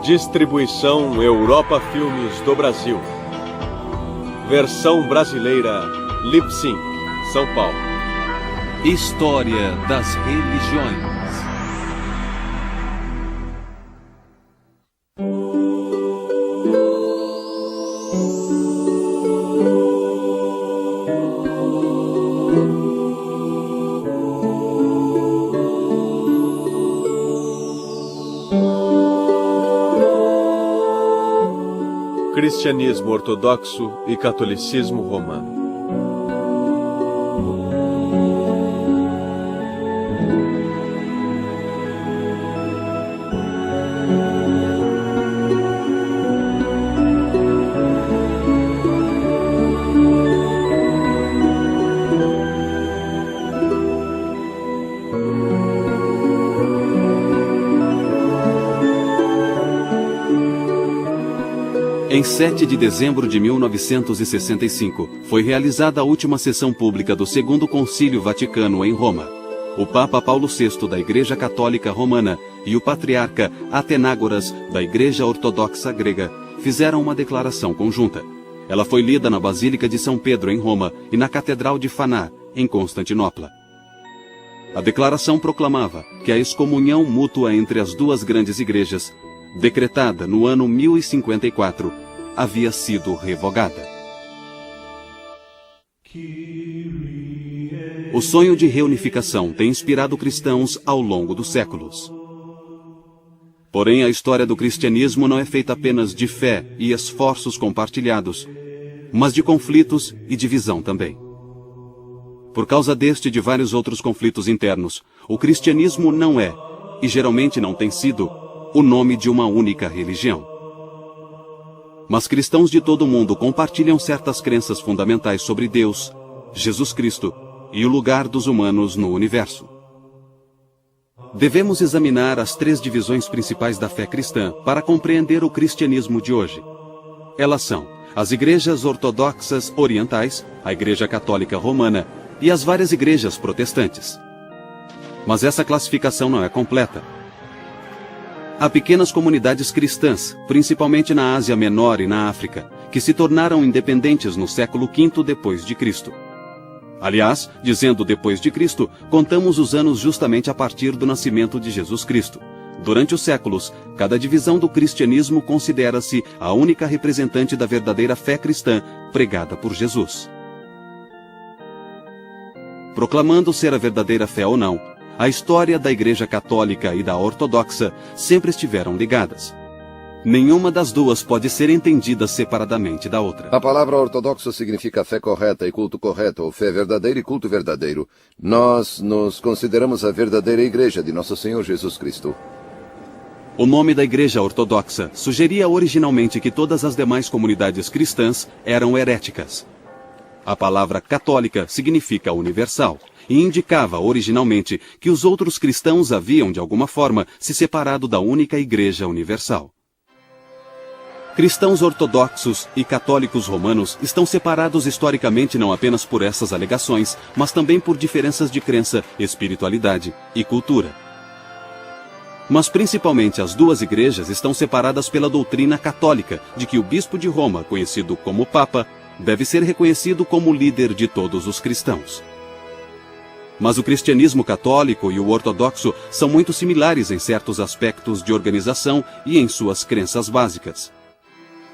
Distribuição Europa Filmes do Brasil. Versão brasileira Lip Sync, São Paulo. História das religiões. Cristianismo ortodoxo e catolicismo romano. Em 7 de dezembro de 1965, foi realizada a última sessão pública do Segundo Concílio Vaticano em Roma. O Papa Paulo VI da Igreja Católica Romana e o Patriarca Atenágoras da Igreja Ortodoxa Grega fizeram uma declaração conjunta. Ela foi lida na Basílica de São Pedro em Roma e na Catedral de Faná, em Constantinopla. A declaração proclamava que a excomunhão mútua entre as duas grandes igrejas, decretada no ano 1054, havia sido revogada. O sonho de reunificação tem inspirado cristãos ao longo dos séculos. Porém, a história do cristianismo não é feita apenas de fé e esforços compartilhados, mas de conflitos e divisão também. Por causa deste e de vários outros conflitos internos, o cristianismo não é, e geralmente não tem sido, o nome de uma única religião. Mas cristãos de todo o mundo compartilham certas crenças fundamentais sobre Deus, Jesus Cristo e o lugar dos humanos no universo. Devemos examinar as 3 divisões principais da fé cristã para compreender o cristianismo de hoje. Elas são as igrejas ortodoxas orientais, a Igreja Católica Romana e as várias igrejas protestantes. Mas essa classificação não é completa. Há pequenas comunidades cristãs, principalmente na Ásia Menor e na África, que se tornaram independentes no século V depois de Cristo. Aliás, dizendo depois de Cristo, contamos os anos justamente a partir do nascimento de Jesus Cristo. Durante os séculos, cada divisão do cristianismo considera-se a única representante da verdadeira fé cristã pregada por Jesus. Proclamando ser a verdadeira fé ou não, a história da Igreja Católica e da Ortodoxa sempre estiveram ligadas. Nenhuma das duas pode ser entendida separadamente da outra. A palavra ortodoxa significa fé correta e culto correto, ou fé verdadeira e culto verdadeiro. Nós nos consideramos a verdadeira Igreja de Nosso Senhor Jesus Cristo. O nome da Igreja Ortodoxa sugeria originalmente que todas as demais comunidades cristãs eram heréticas. A palavra católica significa universal e indicava originalmente que os outros cristãos haviam, de alguma forma, se separado da única Igreja Universal. Cristãos ortodoxos e católicos romanos estão separados historicamente não apenas por essas alegações, mas também por diferenças de crença, espiritualidade e cultura. Mas principalmente as duas igrejas estão separadas pela doutrina católica de que o bispo de Roma, conhecido como Papa, deve ser reconhecido como líder de todos os cristãos. Mas o cristianismo católico e o ortodoxo são muito similares em certos aspectos de organização e em suas crenças básicas.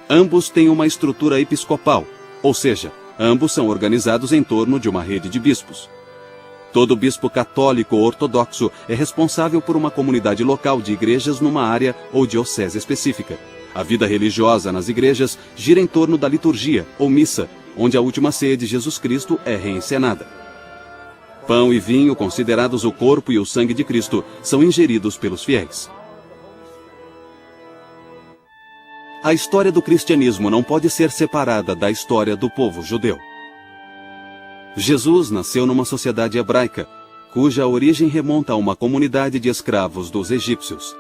Ambos têm uma estrutura episcopal, ou seja, ambos são organizados em torno de uma rede de bispos. Todo bispo católico ou ortodoxo é responsável por uma comunidade local de igrejas numa área ou diocese específica. A vida religiosa nas igrejas gira em torno da liturgia, ou missa, onde a última ceia de Jesus Cristo é reencenada. Pão e vinho, considerados o corpo e o sangue de Cristo, são ingeridos pelos fiéis. A história do cristianismo não pode ser separada da história do povo judeu. Jesus nasceu numa sociedade hebraica, cuja origem remonta a uma comunidade de escravos dos egípcios.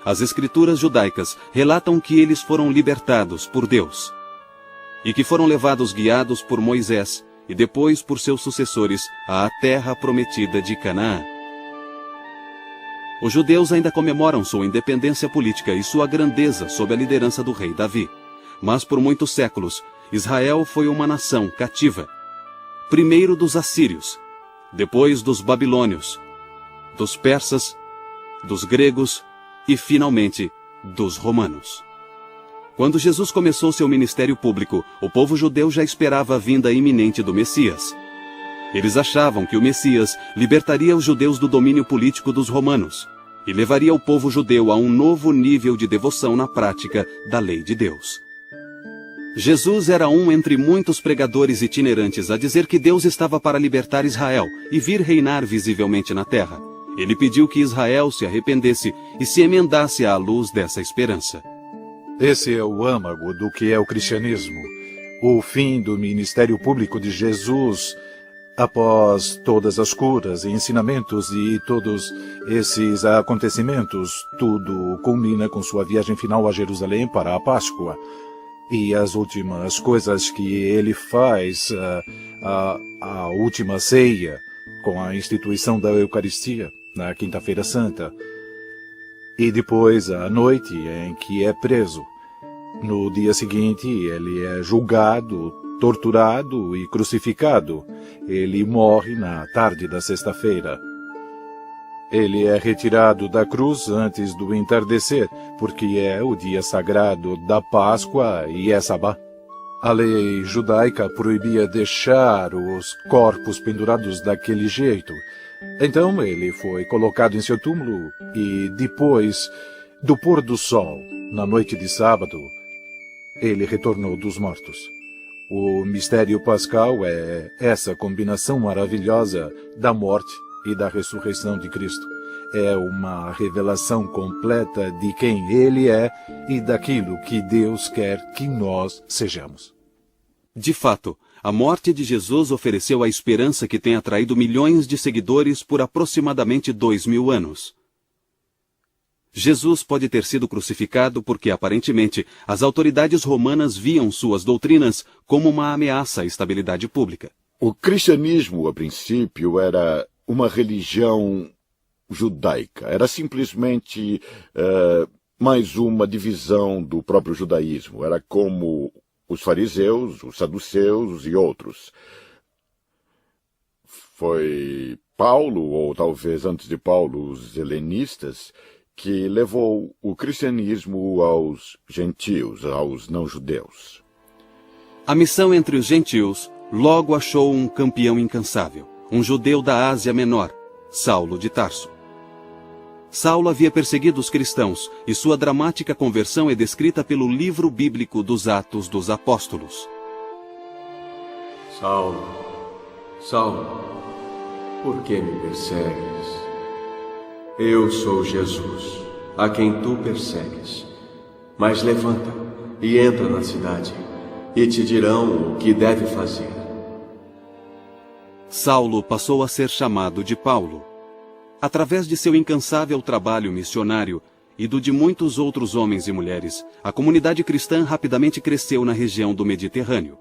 As escrituras judaicas relatam que eles foram libertados por Deus e que foram levados guiados por Moisés e depois por seus sucessores à terra prometida de Canaã. Os judeus ainda comemoram sua independência política e sua grandeza sob a liderança do rei Davi. Mas por muitos séculos, Israel foi uma nação cativa. Primeiro dos assírios, depois dos babilônios, dos persas, dos gregos e, finalmente, dos romanos. Quando Jesus começou seu ministério público, o povo judeu já esperava a vinda iminente do Messias. Eles achavam que o Messias libertaria os judeus do domínio político dos romanos e levaria o povo judeu a um novo nível de devoção na prática da lei de Deus. Jesus era um entre muitos pregadores itinerantes a dizer que Deus estava para libertar Israel e vir reinar visivelmente na terra. Ele pediu que Israel se arrependesse e se emendasse à luz dessa esperança. Esse é o âmago do que é o cristianismo. O fim do ministério público de Jesus, após todas as curas e ensinamentos e todos esses acontecimentos, tudo culmina com sua viagem final a Jerusalém para a Páscoa. E as últimas coisas que ele faz, a última ceia, com a instituição da Eucaristia, na Quinta-feira Santa. E depois a noite em que é preso. No dia seguinte ele é julgado, torturado e crucificado. Ele morre na tarde da sexta-feira. Ele é retirado da cruz antes do entardecer, porque é o dia sagrado da Páscoa e é sabá. A lei judaica proibia deixar os corpos pendurados daquele jeito. Então ele foi colocado em seu túmulo e depois do pôr do sol, na noite de sábado, ele retornou dos mortos. O mistério pascal é essa combinação maravilhosa da morte e da ressurreição de Cristo. É uma revelação completa de quem Ele é e daquilo que Deus quer que nós sejamos. De fato, a morte de Jesus ofereceu a esperança que tem atraído milhões de seguidores por aproximadamente 2000 anos. Jesus pode ter sido crucificado porque, aparentemente, as autoridades romanas viam suas doutrinas como uma ameaça à estabilidade pública. O cristianismo, a princípio, era uma religião judaica. Era simplesmente mais uma divisão do próprio judaísmo. Era como os fariseus, os saduceus e outros. Foi Paulo, ou talvez antes de Paulo, os helenistas, que levou o cristianismo aos gentios, aos não-judeus. A missão entre os gentios logo achou um campeão incansável, um judeu da Ásia Menor, Saulo de Tarso. Saulo havia perseguido os cristãos e sua dramática conversão é descrita pelo livro bíblico dos Atos dos Apóstolos. Saulo, Saulo, por que me persegues? Eu sou Jesus, a quem tu persegues. Mas levanta e entra na cidade, e te dirão o que deve fazer. Saulo passou a ser chamado de Paulo. Através de seu incansável trabalho missionário e do de muitos outros homens e mulheres, a comunidade cristã rapidamente cresceu na região do Mediterrâneo.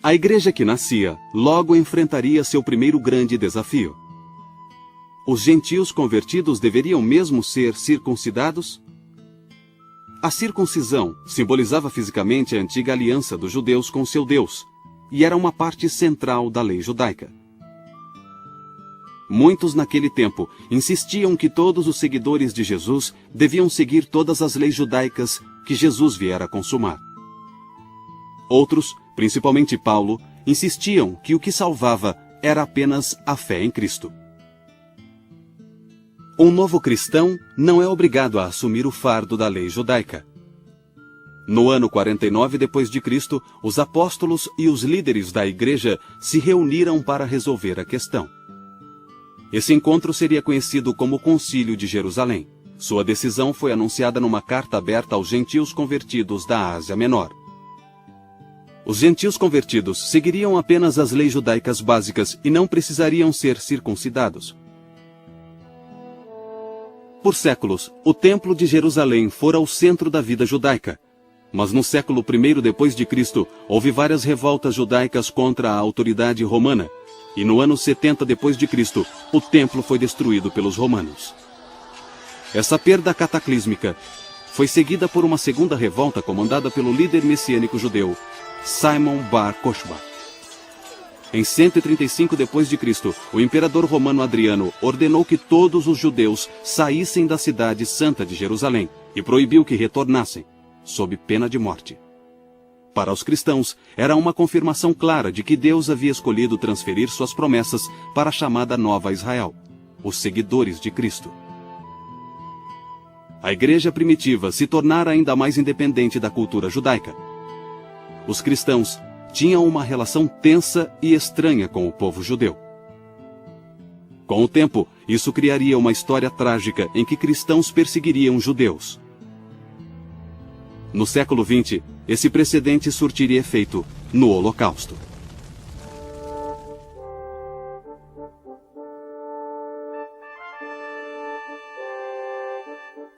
A igreja que nascia logo enfrentaria seu primeiro grande desafio. Os gentios convertidos deveriam mesmo ser circuncidados? A circuncisão simbolizava fisicamente a antiga aliança dos judeus com seu Deus, e era uma parte central da lei judaica. Muitos naquele tempo insistiam que todos os seguidores de Jesus deviam seguir todas as leis judaicas que Jesus viera consumar. Outros, principalmente Paulo, insistiam que o que salvava era apenas a fé em Cristo. Um novo cristão não é obrigado a assumir o fardo da lei judaica. No ano 49 d.C., os apóstolos e os líderes da igreja se reuniram para resolver a questão. Esse encontro seria conhecido como Concílio de Jerusalém. Sua decisão foi anunciada numa carta aberta aos gentios convertidos da Ásia Menor. Os gentios convertidos seguiriam apenas as leis judaicas básicas e não precisariam ser circuncidados. Por séculos, o Templo de Jerusalém fora o centro da vida judaica. Mas no século I d.C., houve várias revoltas judaicas contra a autoridade romana, e no ano 70 d.C., o templo foi destruído pelos romanos. Essa perda cataclísmica foi seguida por uma segunda revolta comandada pelo líder messiânico judeu, Simon Bar Kokhba. Em 135 d.C., o imperador romano Adriano ordenou que todos os judeus saíssem da cidade santa de Jerusalém e proibiu que retornassem, sob pena de morte. Para os cristãos, era uma confirmação clara de que Deus havia escolhido transferir suas promessas para a chamada Nova Israel, os seguidores de Cristo. A igreja primitiva se tornara ainda mais independente da cultura judaica. Os cristãos tinham uma relação tensa e estranha com o povo judeu. Com o tempo, isso criaria uma história trágica em que cristãos perseguiriam judeus. No século XX, esse precedente surtiria efeito no Holocausto.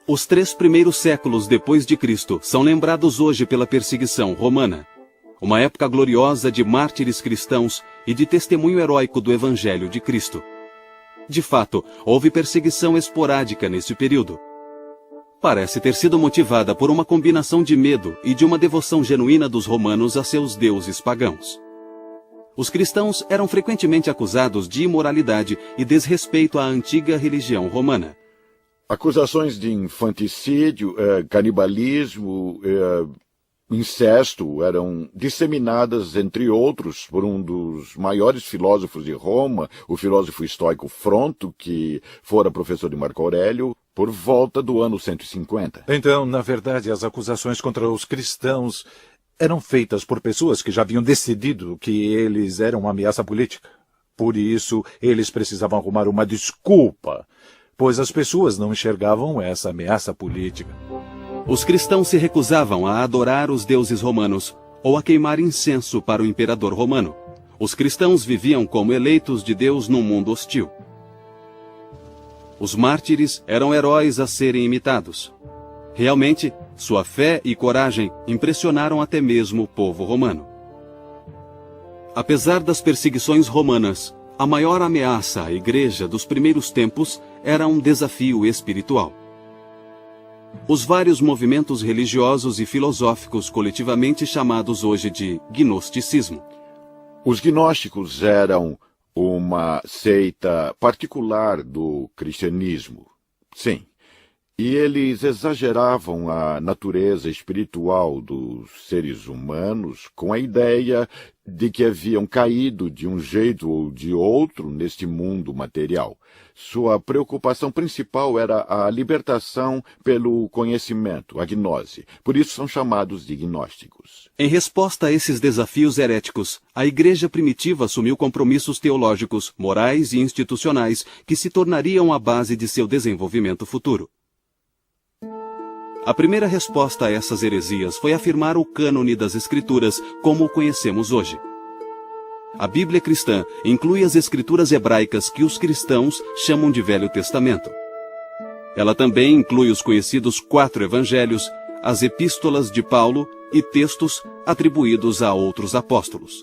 Os 3 primeiros séculos depois de Cristo são lembrados hoje pela perseguição romana, uma época gloriosa de mártires cristãos e de testemunho heróico do Evangelho de Cristo. De fato, houve perseguição esporádica nesse período. Parece ter sido motivada por uma combinação de medo e de uma devoção genuína dos romanos a seus deuses pagãos. Os cristãos eram frequentemente acusados de imoralidade e desrespeito à antiga religião romana. Acusações de infanticídio, canibalismo, incesto eram disseminadas, entre outros, por um dos maiores filósofos de Roma, o filósofo estoico Fronto, que fora professor de Marco Aurélio, por volta do ano 150. Então, na verdade, as acusações contra os cristãos eram feitas por pessoas que já haviam decidido que eles eram uma ameaça política. Por isso, eles precisavam arrumar uma desculpa, pois as pessoas não enxergavam essa ameaça política. Os cristãos se recusavam a adorar os deuses romanos ou a queimar incenso para o imperador romano. Os cristãos viviam como eleitos de Deus num mundo hostil. Os mártires eram heróis a serem imitados. Realmente, sua fé e coragem impressionaram até mesmo o povo romano. Apesar das perseguições romanas, a maior ameaça à igreja dos primeiros tempos era um desafio espiritual. Os vários movimentos religiosos e filosóficos coletivamente chamados hoje de gnosticismo. Os gnósticos eram uma seita particular do cristianismo, sim. E eles exageravam a natureza espiritual dos seres humanos com a ideia de que haviam caído de um jeito ou de outro neste mundo material. Sua preocupação principal era a libertação pelo conhecimento, a gnose. Por isso são chamados de gnósticos. Em resposta a esses desafios heréticos, a igreja primitiva assumiu compromissos teológicos, morais e institucionais que se tornariam a base de seu desenvolvimento futuro. A primeira resposta a essas heresias foi afirmar o cânone das Escrituras como o conhecemos hoje. A Bíblia cristã inclui as Escrituras hebraicas que os cristãos chamam de Velho Testamento. Ela também inclui os conhecidos 4 evangelhos, as epístolas de Paulo e textos atribuídos a outros apóstolos.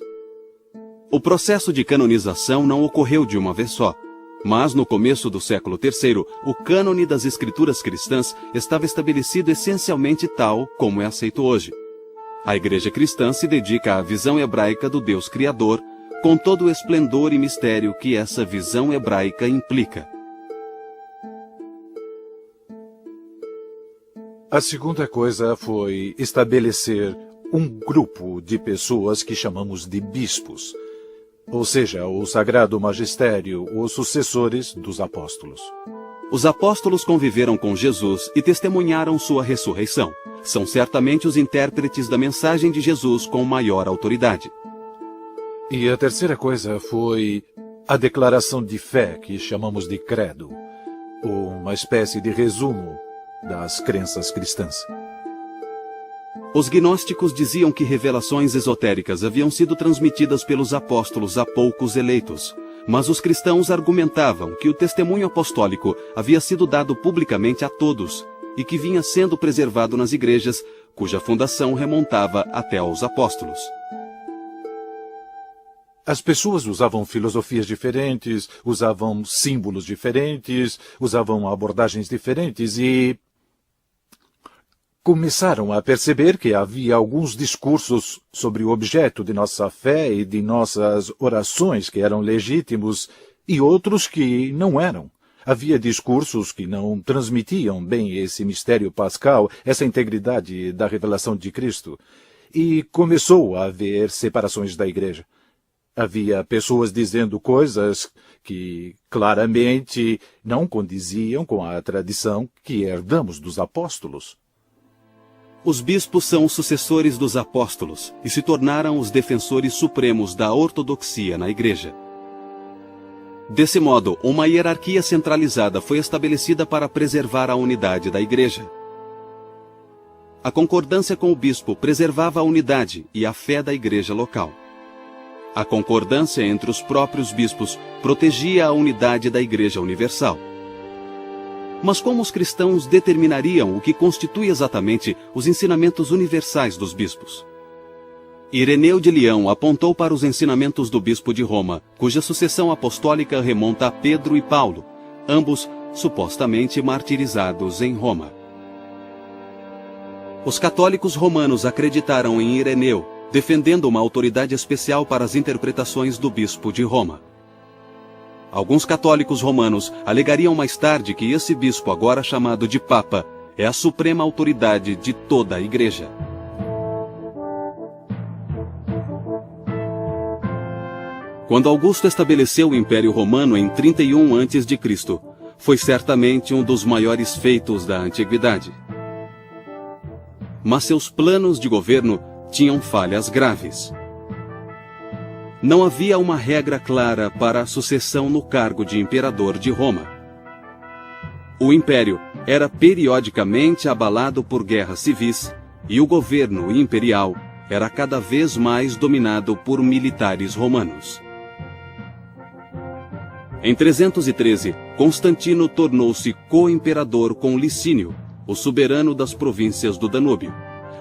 O processo de canonização não ocorreu de uma vez só. Mas, no começo do século III, o cânone das escrituras cristãs estava estabelecido essencialmente tal como é aceito hoje. A igreja cristã se dedica à visão hebraica do Deus Criador, com todo o esplendor e mistério que essa visão hebraica implica. A segunda coisa foi estabelecer um grupo de pessoas que chamamos de bispos, ou seja, o Sagrado Magistério, os sucessores dos apóstolos. Os apóstolos conviveram com Jesus e testemunharam sua ressurreição. São certamente os intérpretes da mensagem de Jesus com maior autoridade. E a terceira coisa foi a declaração de fé, que chamamos de credo, uma espécie de resumo das crenças cristãs. Os gnósticos diziam que revelações esotéricas haviam sido transmitidas pelos apóstolos a poucos eleitos, mas os cristãos argumentavam que o testemunho apostólico havia sido dado publicamente a todos e que vinha sendo preservado nas igrejas, cuja fundação remontava até aos apóstolos. as pessoas usavam filosofias diferentes, usavam símbolos diferentes, usavam abordagens diferentes e começaram a perceber que havia alguns discursos sobre o objeto de nossa fé e de nossas orações que eram legítimos e outros que não eram. Havia discursos que não transmitiam bem esse mistério pascal, essa integridade da revelação de Cristo. E começou a haver separações da igreja. Havia pessoas dizendo coisas que claramente não condiziam com a tradição que herdamos dos apóstolos. Os bispos são os sucessores dos apóstolos e se tornaram os defensores supremos da ortodoxia na igreja. Desse modo, uma hierarquia centralizada foi estabelecida para preservar a unidade da igreja. A concordância com o bispo preservava a unidade e a fé da igreja local. A concordância entre os próprios bispos protegia a unidade da igreja universal. Mas como os cristãos determinariam o que constitui exatamente os ensinamentos universais dos bispos? Ireneu de Leão apontou para os ensinamentos do bispo de Roma, cuja sucessão apostólica remonta a Pedro e Paulo, ambos supostamente martirizados em Roma. Os católicos romanos acreditaram em Ireneu, defendendo uma autoridade especial para as interpretações do bispo de Roma. Alguns católicos romanos alegariam mais tarde que esse bispo, agora chamado de Papa, é a suprema autoridade de toda a Igreja. Quando Augusto estabeleceu o Império Romano em 31 a.C., foi certamente um dos maiores feitos da antiguidade. Mas seus planos de governo tinham falhas graves. Não havia uma regra clara para a sucessão no cargo de imperador de Roma. O império era periodicamente abalado por guerras civis e o governo imperial era cada vez mais dominado por militares romanos. Em 313, Constantino tornou-se co-imperador com Licínio, o soberano das províncias do Danúbio.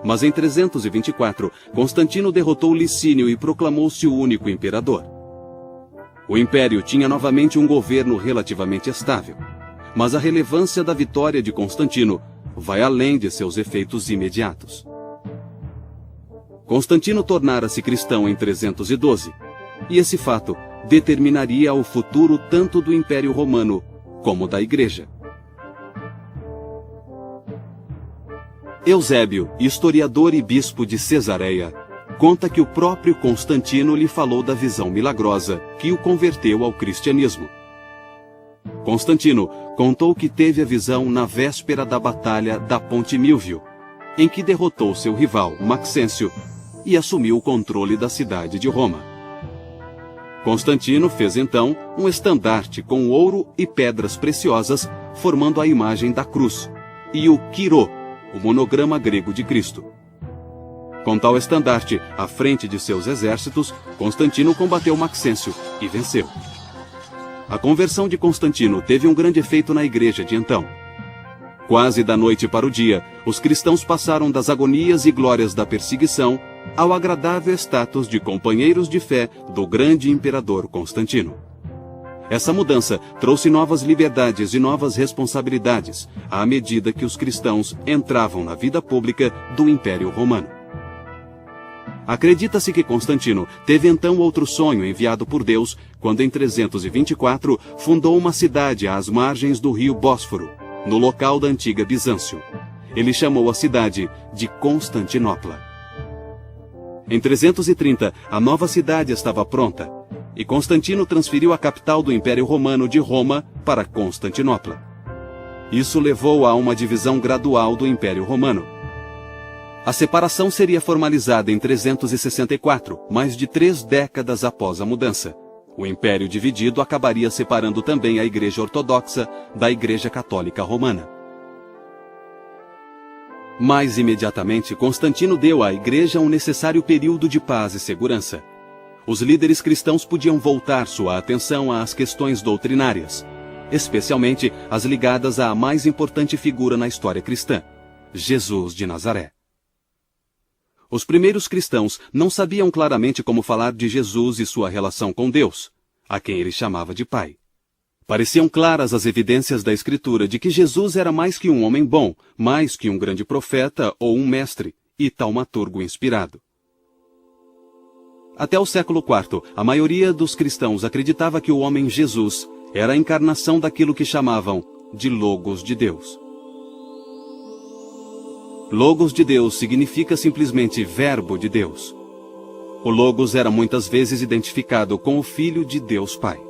Mas em 324, Constantino derrotou Licínio e proclamou-se o único imperador. O império tinha novamente um governo relativamente estável, mas a relevância da vitória de Constantino vai além de seus efeitos imediatos. Constantino tornara-se cristão em 312, e esse fato determinaria o futuro tanto do Império Romano como da Igreja. Eusébio, historiador e bispo de Cesareia, conta que o próprio Constantino lhe falou da visão milagrosa que o converteu ao cristianismo. Constantino contou que teve a visão na véspera da batalha da Ponte Milvio, em que derrotou seu rival, Maxêncio, e assumiu o controle da cidade de Roma. Constantino fez então um estandarte com ouro e pedras preciosas, formando a imagem da cruz, e o quirô, o monograma grego de Cristo. Com tal estandarte à frente de seus exércitos, Constantino combateu Maxêncio e venceu. A conversão de Constantino teve um grande efeito na igreja de então. Quase da noite para o dia, os cristãos passaram das agonias e glórias da perseguição ao agradável status de companheiros de fé do grande imperador Constantino. Essa mudança trouxe novas liberdades e novas responsabilidades à medida que os cristãos entravam na vida pública do Império Romano. Acredita-se que Constantino teve então outro sonho enviado por Deus quando em 324 fundou uma cidade às margens do rio Bósforo, no local da antiga Bizâncio. Ele chamou a cidade de Constantinopla. Em 330, a nova cidade estava pronta, e Constantino transferiu a capital do Império Romano de Roma para Constantinopla. Isso levou a uma divisão gradual do Império Romano. A separação seria formalizada em 364, mais de 3 décadas após a mudança. O Império dividido acabaria separando também a Igreja Ortodoxa da Igreja Católica Romana. Mais imediatamente, Constantino deu à Igreja um necessário período de paz e segurança. Os líderes cristãos podiam voltar sua atenção às questões doutrinárias, especialmente as ligadas à mais importante figura na história cristã, Jesus de Nazaré. Os primeiros cristãos não sabiam claramente como falar de Jesus e sua relação com Deus, a quem ele chamava de Pai. Pareciam claras as evidências da Escritura de que Jesus era mais que um homem bom, mais que um grande profeta ou um mestre e taumaturgo inspirado. Até o século IV, a maioria dos cristãos acreditava que o homem Jesus era a encarnação daquilo que chamavam de Logos de Deus. Logos de Deus significa simplesmente Verbo de Deus. O Logos era muitas vezes identificado com o Filho de Deus Pai.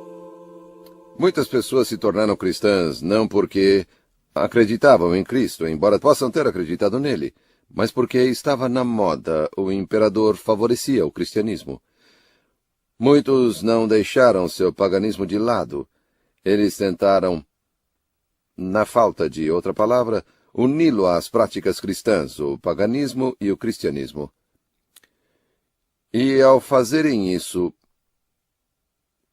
Muitas pessoas se tornaram cristãs não porque acreditavam em Cristo, embora possam ter acreditado nele, mas porque estava na moda, o imperador favorecia o cristianismo. Muitos não deixaram seu paganismo de lado. Eles tentaram, na falta de outra palavra, uni-lo às práticas cristãs, o paganismo e o cristianismo. E ao fazerem isso,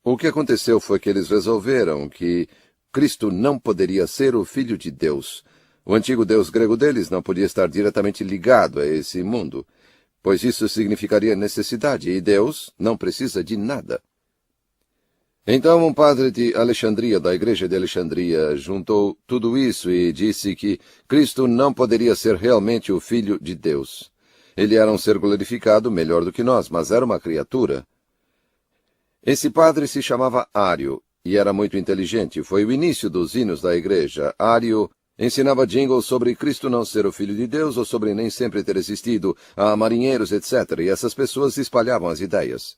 o que aconteceu foi que eles resolveram que Cristo não poderia ser o Filho de Deus. O antigo Deus grego deles não podia estar diretamente ligado a esse mundo, pois isso significaria necessidade, e Deus não precisa de nada. Então um padre de Alexandria, da igreja de Alexandria, juntou tudo isso e disse que Cristo não poderia ser realmente o Filho de Deus. Ele era um ser glorificado melhor do que nós, mas era uma criatura. Esse padre se chamava Ário e era muito inteligente. Foi o início dos hinos da igreja. Ário ensinava jingles sobre Cristo não ser o Filho de Deus ou sobre nem sempre ter existido, a marinheiros, etc. E essas pessoas espalhavam as ideias.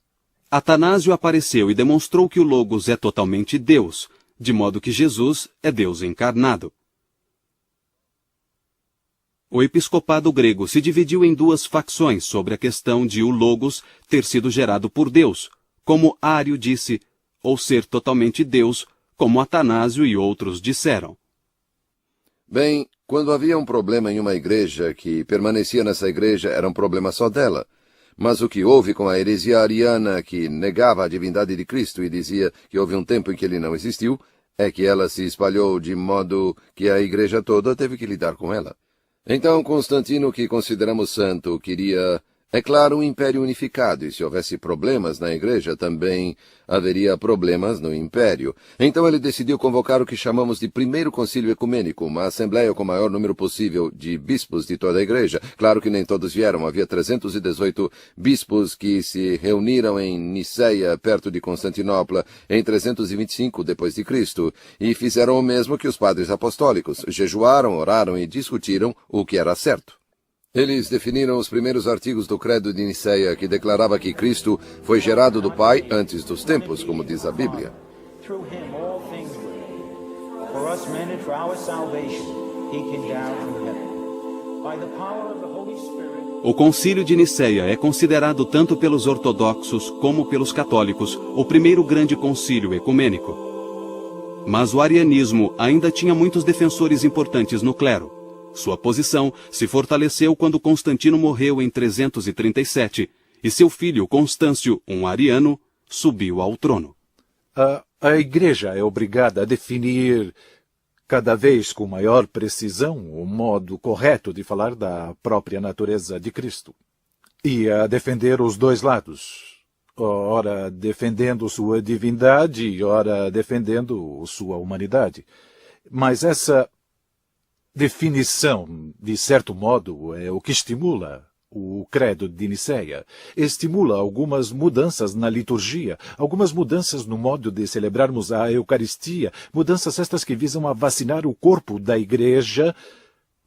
Atanásio apareceu e demonstrou que o Logos é totalmente Deus, de modo que Jesus é Deus encarnado. O episcopado grego se dividiu em duas facções sobre a questão de o Logos ter sido gerado por Deus, como Ário disse, ou ser totalmente Deus, como Atanásio e outros disseram. Bem, quando havia um problema em uma igreja, que permanecia nessa igreja era um problema só dela. Mas o que houve com a heresia ariana, que negava a divindade de Cristo e dizia que houve um tempo em que ele não existiu, é que ela se espalhou de modo que a igreja toda teve que lidar com ela. Então Constantino, que consideramos santo, queria, é claro, um império unificado, e se houvesse problemas na igreja, também haveria problemas no império. Então ele decidiu convocar o que chamamos de Primeiro Concílio Ecumênico, uma assembleia com o maior número possível de bispos de toda a igreja. Claro que nem todos vieram, havia 318 bispos que se reuniram em Niceia, perto de Constantinopla, em 325 d.C., e fizeram o mesmo que os padres apostólicos, jejuaram, oraram e discutiram o que era certo. Eles definiram os primeiros artigos do Credo de Niceia, que declarava que Cristo foi gerado do Pai antes dos tempos, como diz a Bíblia. O Concílio de Niceia é considerado tanto pelos ortodoxos como pelos católicos o primeiro grande concílio ecumênico. Mas o arianismo ainda tinha muitos defensores importantes no clero. Sua posição se fortaleceu quando Constantino morreu em 337 e seu filho Constâncio, um ariano, subiu ao trono. A Igreja é obrigada a definir cada vez com maior precisão o modo correto de falar da própria natureza de Cristo e a defender os dois lados, ora defendendo sua divindade, ora defendendo sua humanidade. Mas essa definição, de certo modo, é o que estimula o Credo de Niceia. Estimula algumas mudanças na liturgia, algumas mudanças no modo de celebrarmos a Eucaristia, mudanças estas que visam a vacinar o corpo da Igreja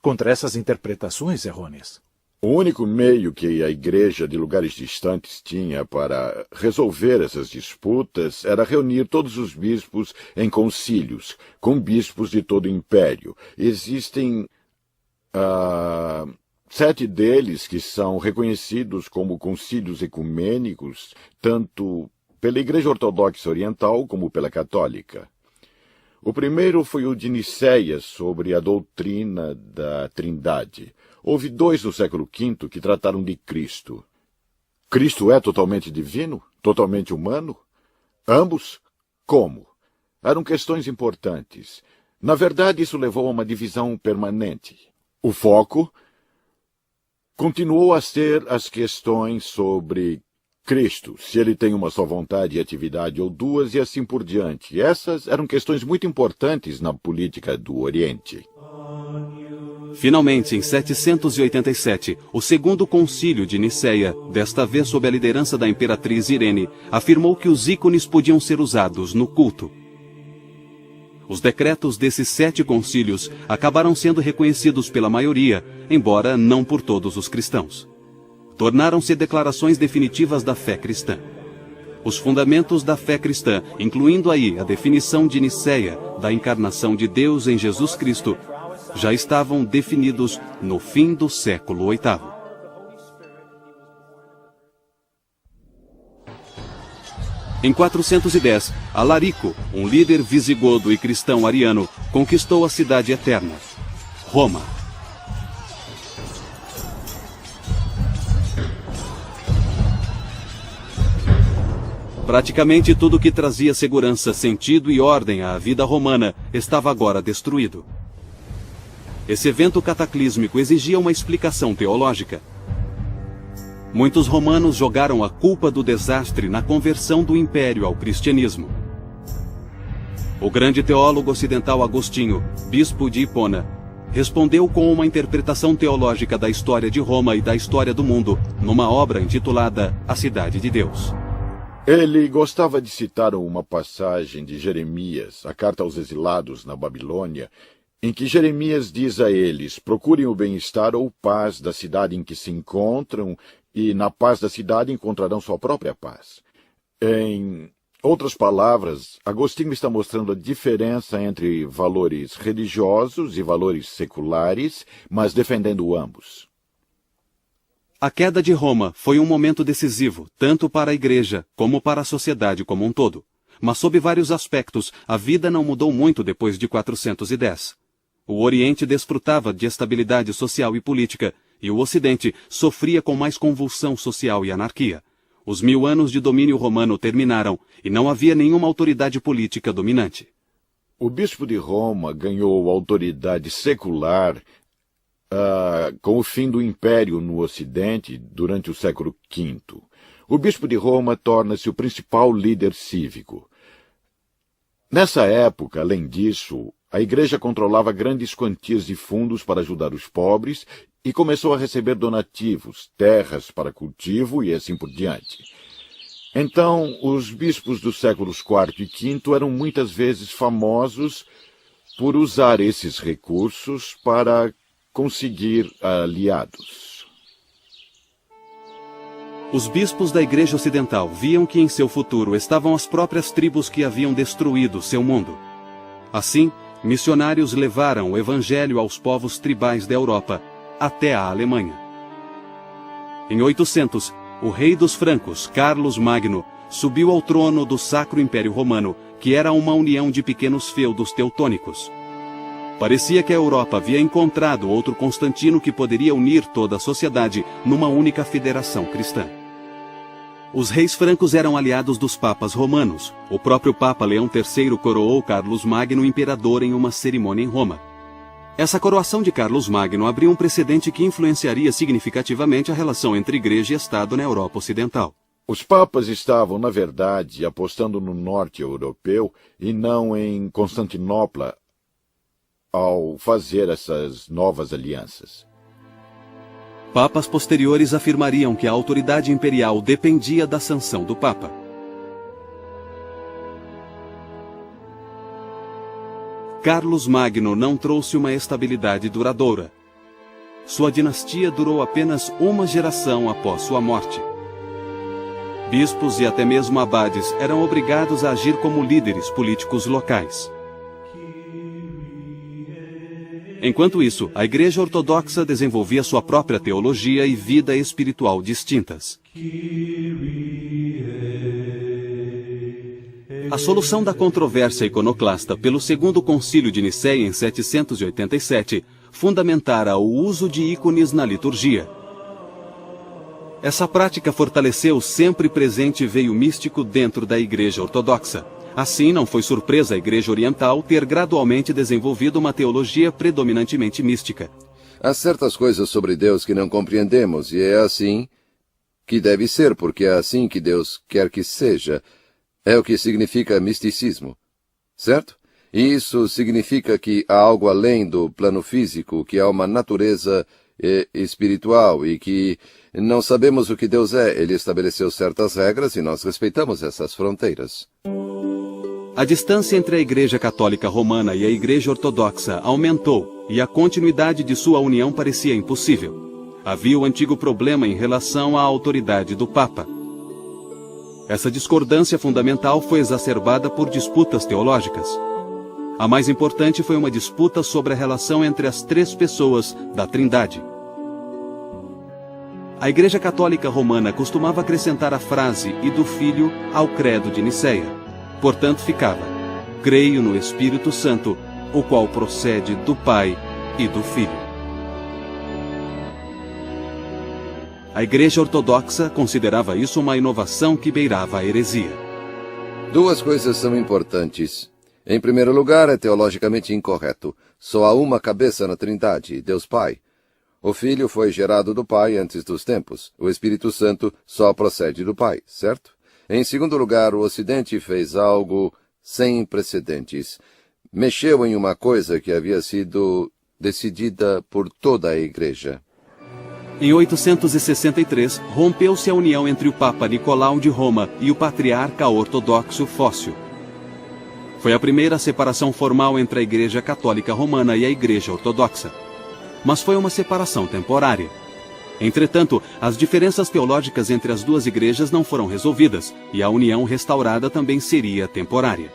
contra essas interpretações errôneas. O único meio que a igreja de lugares distantes tinha para resolver essas disputas era reunir todos os bispos em concílios, com bispos de todo o império. Existem 7 deles que são reconhecidos como concílios ecumênicos, tanto pela Igreja Ortodoxa Oriental como pela Católica. O primeiro foi o de Niceia, sobre a doutrina da Trindade. Houve 2 no século V que trataram de Cristo. Cristo é totalmente divino? Totalmente humano? Ambos? Como? Eram questões importantes. Na verdade, isso levou a uma divisão permanente. O foco continuou a ser as questões sobre Cristo, se ele tem uma só vontade e atividade ou duas, e assim por diante. Essas eram questões muito importantes na política do Oriente. Finalmente, em 787, o segundo concílio de Niceia, desta vez sob a liderança da imperatriz Irene, afirmou que os ícones podiam ser usados no culto. Os decretos desses 7 concílios acabaram sendo reconhecidos pela maioria, embora não por todos os cristãos. Tornaram-se declarações definitivas da fé cristã. Os fundamentos da fé cristã, incluindo aí a definição de Niceia da encarnação de Deus em Jesus Cristo, já estavam definidos no fim do século VIII. Em 410, Alarico, um líder visigodo e cristão ariano, conquistou a cidade eterna, Roma. Praticamente tudo que trazia segurança, sentido e ordem à vida romana estava agora destruído. Esse evento cataclísmico exigia uma explicação teológica. Muitos romanos jogaram a culpa do desastre na conversão do império ao cristianismo. O grande teólogo ocidental Agostinho, bispo de Hipona, respondeu com uma interpretação teológica da história de Roma e da história do mundo, numa obra intitulada A Cidade de Deus. Ele gostava de citar uma passagem de Jeremias, a carta aos exilados na Babilônia, em que Jeremias diz a eles: procurem o bem-estar ou paz da cidade em que se encontram, e na paz da cidade encontrarão sua própria paz. Em outras palavras, Agostinho está mostrando a diferença entre valores religiosos e valores seculares, mas defendendo ambos. A queda de Roma foi um momento decisivo, tanto para a Igreja como para a sociedade como um todo. Mas sob vários aspectos, a vida não mudou muito depois de 410. O Oriente desfrutava de estabilidade social e política, e o Ocidente sofria com mais convulsão social e anarquia. Os 1000 anos de domínio romano terminaram, e não havia nenhuma autoridade política dominante. O bispo de Roma ganhou autoridade secular com o fim do Império no Ocidente durante o século V. O bispo de Roma torna-se o principal líder cívico. Nessa época, além disso, a Igreja controlava grandes quantias de fundos para ajudar os pobres e começou a receber donativos, terras para cultivo e assim por diante. Então, os bispos dos séculos IV e V eram muitas vezes famosos por usar esses recursos para conseguir aliados. Os bispos da Igreja Ocidental viam que em seu futuro estavam as próprias tribos que haviam destruído seu mundo. Assim, missionários levaram o Evangelho aos povos tribais da Europa, até a Alemanha. Em 800, o rei dos francos, Carlos Magno, subiu ao trono do Sacro Império Romano, que era uma união de pequenos feudos teutônicos. Parecia que a Europa havia encontrado outro Constantino que poderia unir toda a sociedade numa única federação cristã. Os reis francos eram aliados dos papas romanos. O próprio Papa Leão III coroou Carlos Magno imperador em uma cerimônia em Roma. Essa coroação de Carlos Magno abriu um precedente que influenciaria significativamente a relação entre Igreja e Estado na Europa Ocidental. Os papas estavam, na verdade, apostando no norte europeu e não em Constantinopla ao fazer essas novas alianças. Papas posteriores afirmariam que a autoridade imperial dependia da sanção do Papa. Carlos Magno não trouxe uma estabilidade duradoura. Sua dinastia durou apenas uma geração após sua morte. Bispos e até mesmo abades eram obrigados a agir como líderes políticos locais. Enquanto isso, a Igreja Ortodoxa desenvolvia sua própria teologia e vida espiritual distintas. A solução da controvérsia iconoclasta pelo Segundo Concílio de Niceia em 787 fundamentara o uso de ícones na liturgia. Essa prática fortaleceu o sempre presente veio místico dentro da Igreja Ortodoxa. Assim, não foi surpresa a Igreja Oriental ter gradualmente desenvolvido uma teologia predominantemente mística. Há certas coisas sobre Deus que não compreendemos, e é assim que deve ser, porque é assim que Deus quer que seja. É o que significa misticismo, certo? E isso significa que há algo além do plano físico, que há uma natureza espiritual e que não sabemos o que Deus é. Ele estabeleceu certas regras e nós respeitamos essas fronteiras. A distância entre a Igreja Católica Romana e a Igreja Ortodoxa aumentou e a continuidade de sua união parecia impossível. Havia o antigo problema em relação à autoridade do Papa. Essa discordância fundamental foi exacerbada por disputas teológicas. A mais importante foi uma disputa sobre a relação entre as três pessoas da Trindade. A Igreja Católica Romana costumava acrescentar a frase "e do Filho" ao credo de Nicéia. Portanto, ficava: "Creio no Espírito Santo, o qual procede do Pai e do Filho." A Igreja Ortodoxa considerava isso uma inovação que beirava a heresia. Duas coisas são importantes. Em primeiro lugar, é teologicamente incorreto. Só há uma cabeça na Trindade, Deus Pai. O Filho foi gerado do Pai antes dos tempos. O Espírito Santo só procede do Pai, certo? Em segundo lugar, o Ocidente fez algo sem precedentes. Mexeu em uma coisa que havia sido decidida por toda a Igreja. Em 863, rompeu-se a união entre o Papa Nicolau de Roma e o patriarca ortodoxo Fócio. Foi a primeira separação formal entre a Igreja Católica Romana e a Igreja Ortodoxa. Mas foi uma separação temporária. Entretanto, as diferenças teológicas entre as duas igrejas não foram resolvidas, e a união restaurada também seria temporária.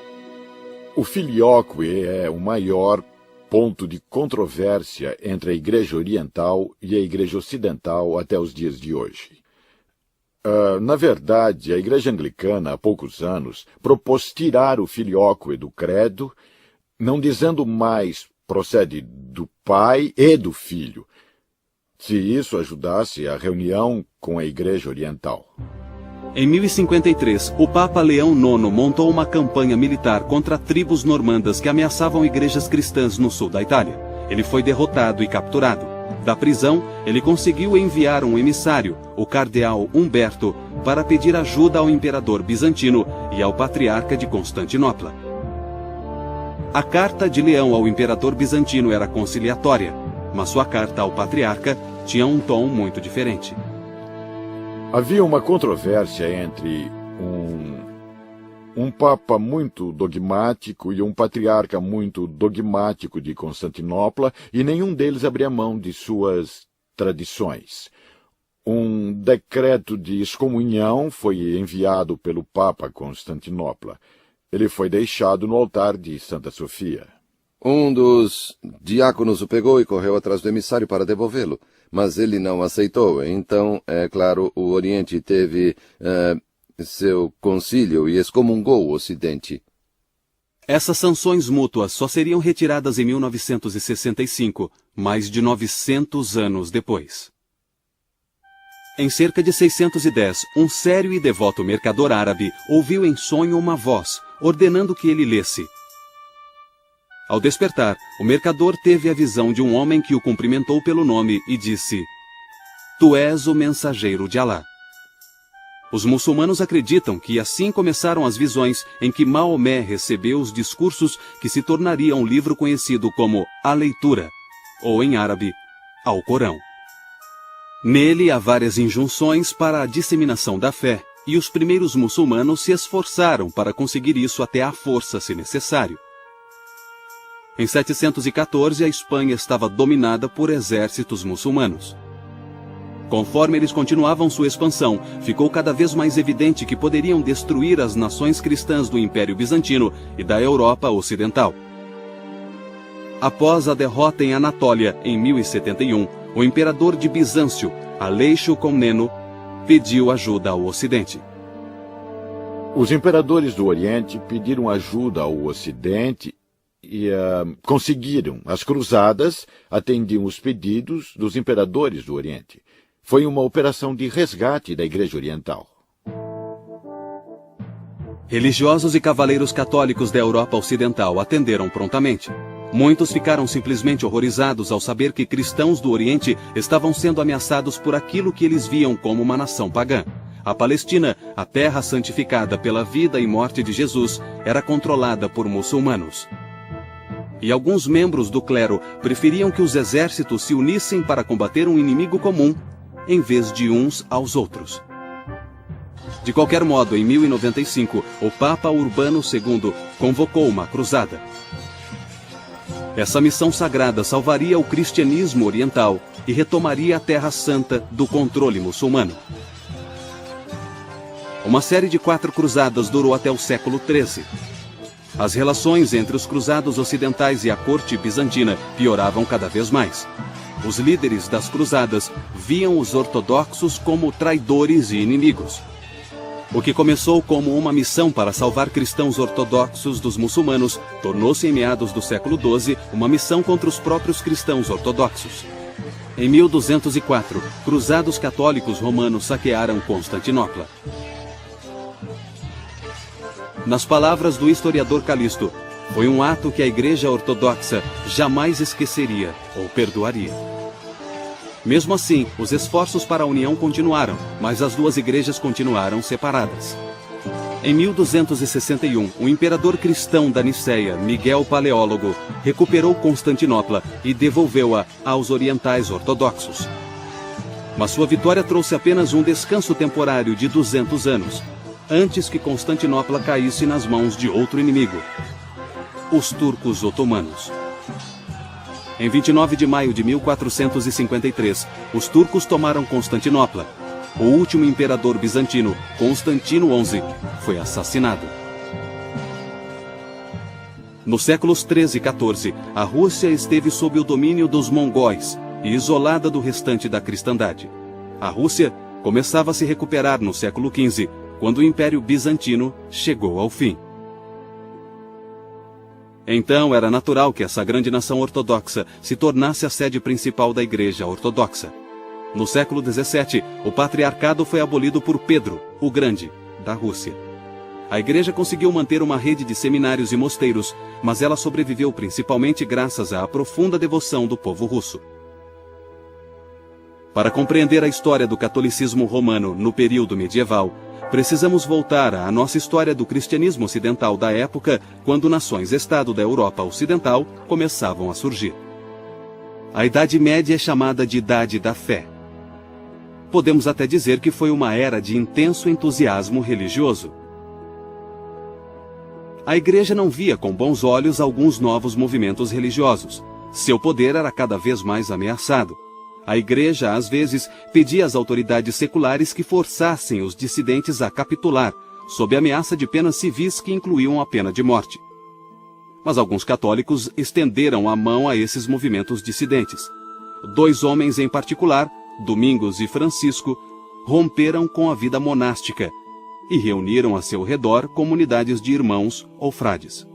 O filioque é o maior ponto de controvérsia entre a Igreja Oriental e a Igreja Ocidental até os dias de hoje. Na verdade, a Igreja Anglicana, há poucos anos, propôs tirar o filioque do credo, não dizendo mais procede do Pai e do Filho, se isso ajudasse a reunião com a Igreja Oriental. Em 1053, o Papa Leão IX montou uma campanha militar contra tribos normandas que ameaçavam igrejas cristãs no sul da Itália. Ele foi derrotado e capturado. Da prisão, ele conseguiu enviar um emissário, o cardeal Humberto, para pedir ajuda ao imperador bizantino e ao patriarca de Constantinopla. A carta de Leão ao imperador bizantino era conciliatória, mas sua carta ao patriarca tinha um tom muito diferente. Havia uma controvérsia entre um papa muito dogmático e um patriarca muito dogmático de Constantinopla, e nenhum deles abria mão de suas tradições. Um decreto de excomunhão foi enviado pelo Papa a Constantinopla. Ele foi deixado no altar de Santa Sofia. Um dos diáconos o pegou e correu atrás do emissário para devolvê-lo, mas ele não aceitou. Então, é claro, o Oriente teve seu concílio e excomungou o Ocidente. Essas sanções mútuas só seriam retiradas em 1965, mais de 900 anos depois. Em cerca de 610, um sério e devoto mercador árabe ouviu em sonho uma voz, ordenando que ele lesse. Ao despertar, o mercador teve a visão de um homem que o cumprimentou pelo nome e disse: "Tu és o mensageiro de Alá." Os muçulmanos acreditam que assim começaram as visões em que Maomé recebeu os discursos que se tornariam um livro conhecido como A Leitura, ou em árabe, Alcorão. Nele há várias injunções para a disseminação da fé, e os primeiros muçulmanos se esforçaram para conseguir isso até à força, se necessário. Em 714, a Espanha estava dominada por exércitos muçulmanos. Conforme eles continuavam sua expansão, ficou cada vez mais evidente que poderiam destruir as nações cristãs do Império Bizantino e da Europa Ocidental. Após a derrota em Anatólia, em 1071, o imperador de Bizâncio, Aleixo Comneno, pediu ajuda ao Ocidente. Os imperadores do Oriente pediram ajuda ao Ocidente e conseguiram. As cruzadas atendiam os pedidos dos imperadores do Oriente. Foi uma operação de resgate da Igreja Oriental. Religiosos e cavaleiros católicos da Europa Ocidental atenderam prontamente. Muitos ficaram simplesmente horrorizados ao saber que cristãos do Oriente estavam sendo ameaçados por aquilo que eles viam como uma nação pagã. A Palestina, a terra santificada pela vida e morte de Jesus, era controlada por muçulmanos. E alguns membros do clero preferiam que os exércitos se unissem para combater um inimigo comum, em vez de uns aos outros. De qualquer modo, em 1095, o Papa Urbano II convocou uma cruzada. Essa missão sagrada salvaria o cristianismo oriental e retomaria a Terra Santa do controle muçulmano. Uma série de 4 cruzadas durou até o século XIII. As relações entre os cruzados ocidentais e a corte bizantina pioravam cada vez mais. Os líderes das cruzadas viam os ortodoxos como traidores e inimigos. O que começou como uma missão para salvar cristãos ortodoxos dos muçulmanos, tornou-se em meados do século XII uma missão contra os próprios cristãos ortodoxos. Em 1204, cruzados católicos romanos saquearam Constantinopla. Nas palavras do historiador Calisto, foi um ato que a Igreja Ortodoxa jamais esqueceria ou perdoaria. Mesmo assim, os esforços para a união continuaram, mas as duas igrejas continuaram separadas. Em 1261, o imperador cristão da Nicéia, Miguel Paleólogo, recuperou Constantinopla e devolveu-a aos orientais ortodoxos. Mas sua vitória trouxe apenas um descanso temporário de 200 anos, antes que Constantinopla caísse nas mãos de outro inimigo, os turcos otomanos. Em 29 de maio de 1453, os turcos tomaram Constantinopla. O último imperador bizantino, Constantino XI, foi assassinado. Nos séculos 13 e 14, a Rússia esteve sob o domínio dos mongóis e isolada do restante da cristandade. A Rússia começava a se recuperar no século XV, quando o Império Bizantino chegou ao fim. Então era natural que essa grande nação ortodoxa se tornasse a sede principal da Igreja Ortodoxa. No século XVII, o patriarcado foi abolido por Pedro, o Grande, da Rússia. A Igreja conseguiu manter uma rede de seminários e mosteiros, mas ela sobreviveu principalmente graças à profunda devoção do povo russo. Para compreender a história do catolicismo romano no período medieval, precisamos voltar à nossa história do cristianismo ocidental da época, quando nações-estado da Europa Ocidental começavam a surgir. A Idade Média é chamada de Idade da Fé. Podemos até dizer que foi uma era de intenso entusiasmo religioso. A Igreja não via com bons olhos alguns novos movimentos religiosos. Seu poder era cada vez mais ameaçado. A Igreja, às vezes, pedia às autoridades seculares que forçassem os dissidentes a capitular, sob ameaça de penas civis que incluíam a pena de morte. Mas alguns católicos estenderam a mão a esses movimentos dissidentes. 2 homens em particular, Domingos e Francisco, romperam com a vida monástica e reuniram a seu redor comunidades de irmãos ou frades.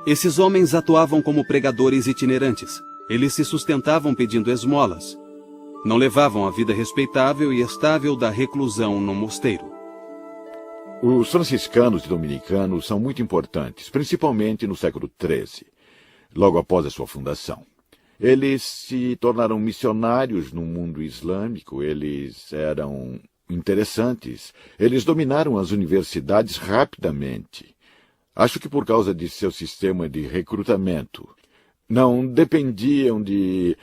Esses homens atuavam como pregadores itinerantes. Eles se sustentavam pedindo esmolas. Não levavam a vida respeitável e estável da reclusão no mosteiro. Os franciscanos e dominicanos são muito importantes, principalmente no século XIII, logo após a sua fundação. Eles se tornaram missionários no mundo islâmico, eles eram interessantes, eles dominaram as universidades rapidamente. Acho que por causa de seu sistema de recrutamento. Não dependiam de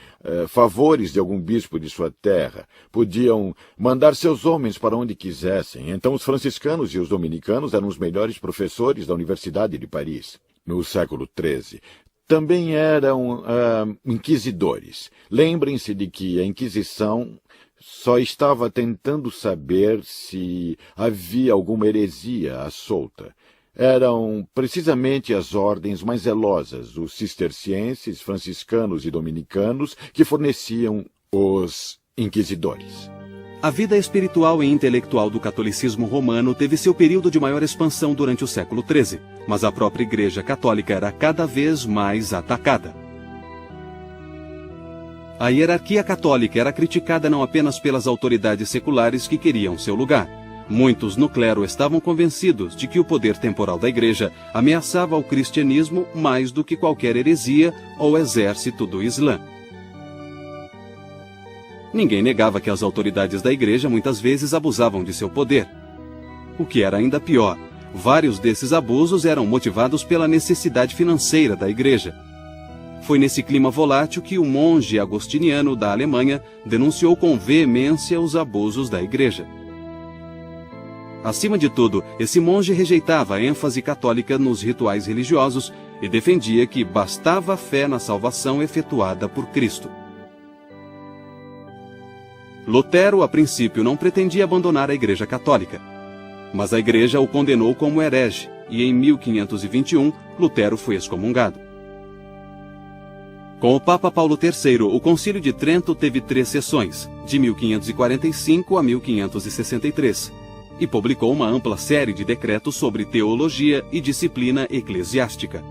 favores de algum bispo de sua terra. Podiam mandar seus homens para onde quisessem. Então os franciscanos e os dominicanos eram os melhores professores da Universidade de Paris, no século XIII. Também eram inquisidores. Lembrem-se de que a Inquisição só estava tentando saber se havia alguma heresia à solta. Eram precisamente as ordens mais zelosas, os cistercienses, franciscanos e dominicanos, que forneciam os inquisidores. A vida espiritual e intelectual do catolicismo romano teve seu período de maior expansão durante o século XIII, mas a própria Igreja Católica era cada vez mais atacada. A hierarquia católica era criticada não apenas pelas autoridades seculares que queriam seu lugar, Muitos no clero estavam convencidos de que o poder temporal da Igreja ameaçava o cristianismo mais do que qualquer heresia ou exército do Islã. Ninguém negava que as autoridades da Igreja muitas vezes abusavam de seu poder. O que era ainda pior, vários desses abusos eram motivados pela necessidade financeira da Igreja. Foi nesse clima volátil que o monge agostiniano da Alemanha denunciou com veemência os abusos da Igreja. Acima de tudo, esse monge rejeitava a ênfase católica nos rituais religiosos e defendia que bastava a fé na salvação efetuada por Cristo. Lutero, a princípio, não pretendia abandonar a Igreja Católica, mas a Igreja o condenou como herege e em 1521 Lutero foi excomungado. Com o Papa Paulo III, o Concílio de Trento teve 3 sessões, de 1545 a 1563, e publicou uma ampla série de decretos sobre teologia e disciplina eclesiástica.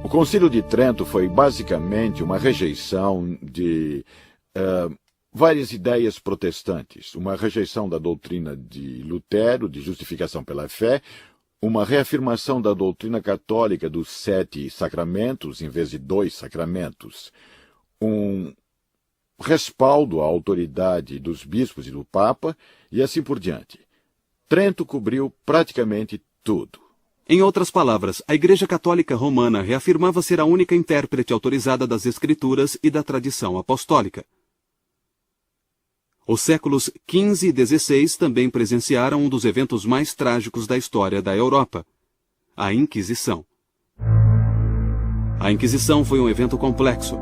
O Concílio de Trento foi basicamente uma rejeição de várias ideias protestantes, uma rejeição da doutrina de Lutero, de justificação pela fé, uma reafirmação da doutrina católica dos 7 sacramentos em vez de 2 sacramentos, um respaldo à autoridade dos bispos e do Papa e assim por diante. Trento cobriu praticamente tudo. Em outras palavras, a Igreja Católica Romana reafirmava ser a única intérprete autorizada das Escrituras e da tradição apostólica. Os séculos XV e XVI também presenciaram um dos eventos mais trágicos da história da Europa, a Inquisição. A Inquisição foi um evento complexo.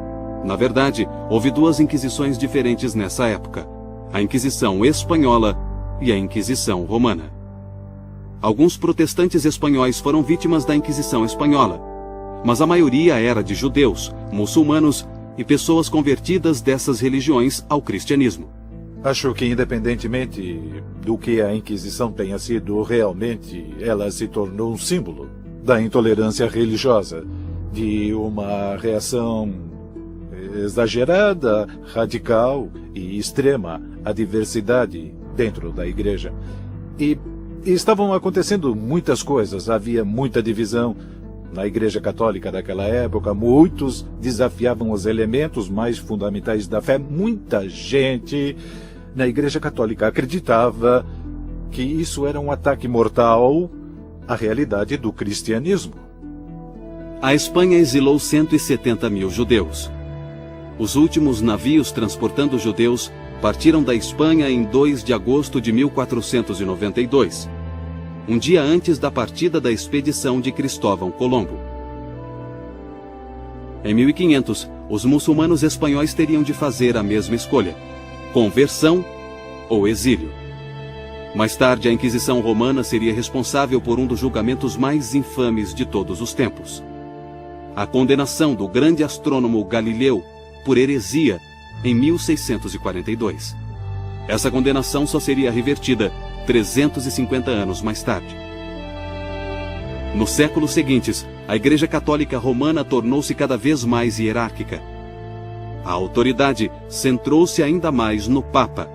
Na verdade, houve 2 inquisições diferentes nessa época, a Inquisição Espanhola e a Inquisição Romana. Alguns protestantes espanhóis foram vítimas da Inquisição Espanhola, mas a maioria era de judeus, muçulmanos e pessoas convertidas dessas religiões ao cristianismo. Acho que, independentemente do que a Inquisição tenha sido realmente, ela se tornou um símbolo da intolerância religiosa, de uma reação exagerada, radical e extrema à diversidade dentro da Igreja. E estavam acontecendo muitas coisas, havia muita divisão na Igreja Católica daquela época, muitos desafiavam os elementos mais fundamentais da fé, muita gente na Igreja Católica acreditava que isso era um ataque mortal à realidade do cristianismo. A Espanha exilou 170 mil judeus. Os últimos navios transportando judeus partiram da Espanha em 2 de agosto de 1492, um dia antes da partida da expedição de Cristóvão Colombo. Em 1500, os muçulmanos espanhóis teriam de fazer a mesma escolha: conversão ou exílio. Mais tarde, a Inquisição Romana seria responsável por um dos julgamentos mais infames de todos os tempos: a condenação do grande astrônomo Galileu por heresia em 1642. Essa condenação só seria revertida 350 anos mais tarde. Nos séculos seguintes, a Igreja Católica Romana tornou-se cada vez mais hierárquica. A autoridade centrou-se ainda mais no Papa.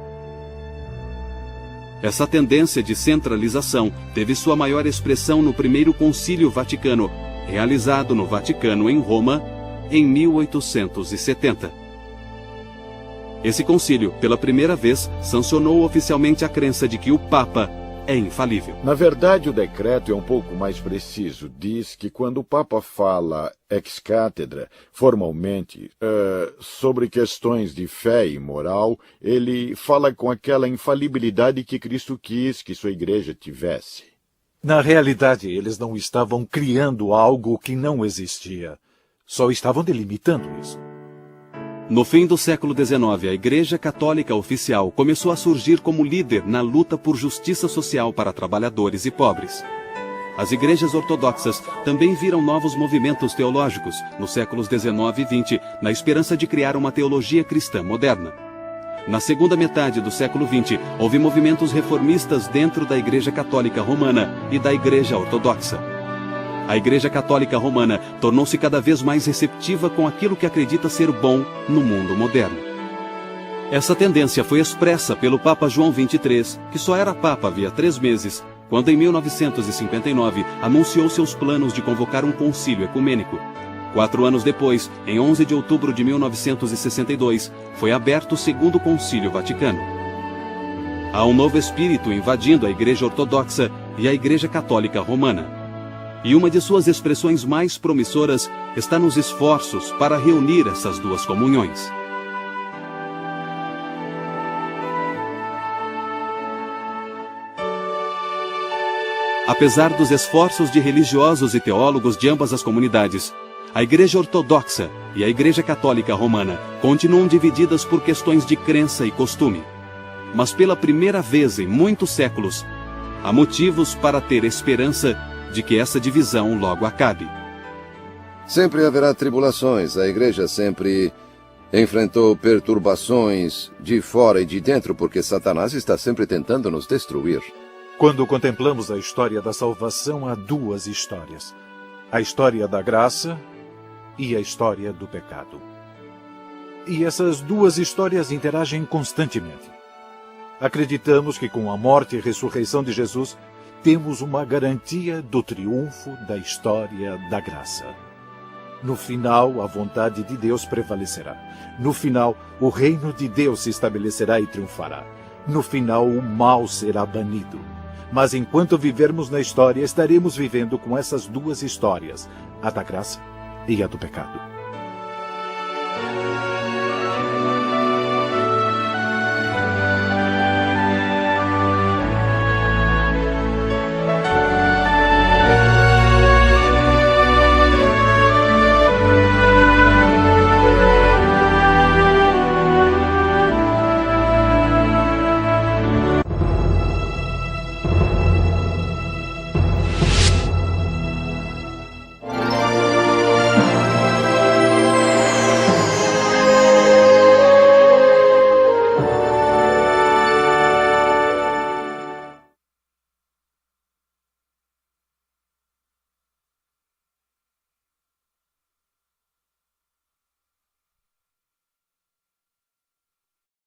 Essa tendência de centralização teve sua maior expressão no Primeiro Concílio Vaticano, realizado no Vaticano, em Roma, em 1870. Esse concílio, pela primeira vez, sancionou oficialmente a crença de que o Papa é infalível. Na verdade, o decreto é um pouco mais preciso. Diz que quando o Papa fala ex cátedra, formalmente, sobre questões de fé e moral, ele fala com aquela infalibilidade que Cristo quis que sua igreja tivesse. Na realidade, eles não estavam criando algo que não existia. Só estavam delimitando isso. No fim do século XIX, a Igreja Católica Oficial começou a surgir como líder na luta por justiça social para trabalhadores e pobres. As igrejas ortodoxas também viram novos movimentos teológicos nos séculos XIX e XX, na esperança de criar uma teologia cristã moderna. Na segunda metade do século XX, houve movimentos reformistas dentro da Igreja Católica Romana e da Igreja Ortodoxa. A Igreja Católica Romana tornou-se cada vez mais receptiva com aquilo que acredita ser bom no mundo moderno. Essa tendência foi expressa pelo Papa João XXIII, que só era Papa havia 3 meses, quando em 1959 anunciou seus planos de convocar um concílio ecumênico. 4 anos depois, em 11 de outubro de 1962, foi aberto o Segundo Concílio Vaticano. Há um novo espírito invadindo a Igreja Ortodoxa e a Igreja Católica Romana. E uma de suas expressões mais promissoras está nos esforços para reunir essas duas comunhões. Apesar dos esforços de religiosos e teólogos de ambas as comunidades, a Igreja Ortodoxa e a Igreja Católica Romana continuam divididas por questões de crença e costume. Mas pela primeira vez em muitos séculos, há motivos para ter esperança de que essa divisão logo acabe. Sempre haverá tribulações. A Igreja sempre enfrentou perturbações de fora e de dentro, porque Satanás está sempre tentando nos destruir. Quando contemplamos a história da salvação, há 2 histórias. A história da graça e a história do pecado. E essas 2 histórias interagem constantemente. Acreditamos que com a morte e ressurreição de Jesus, temos uma garantia do triunfo da história da graça. No final, a vontade de Deus prevalecerá. No final, o reino de Deus se estabelecerá e triunfará. No final, o mal será banido. Mas enquanto vivermos na história, estaremos vivendo com essas 2 histórias, a da graça e a do pecado.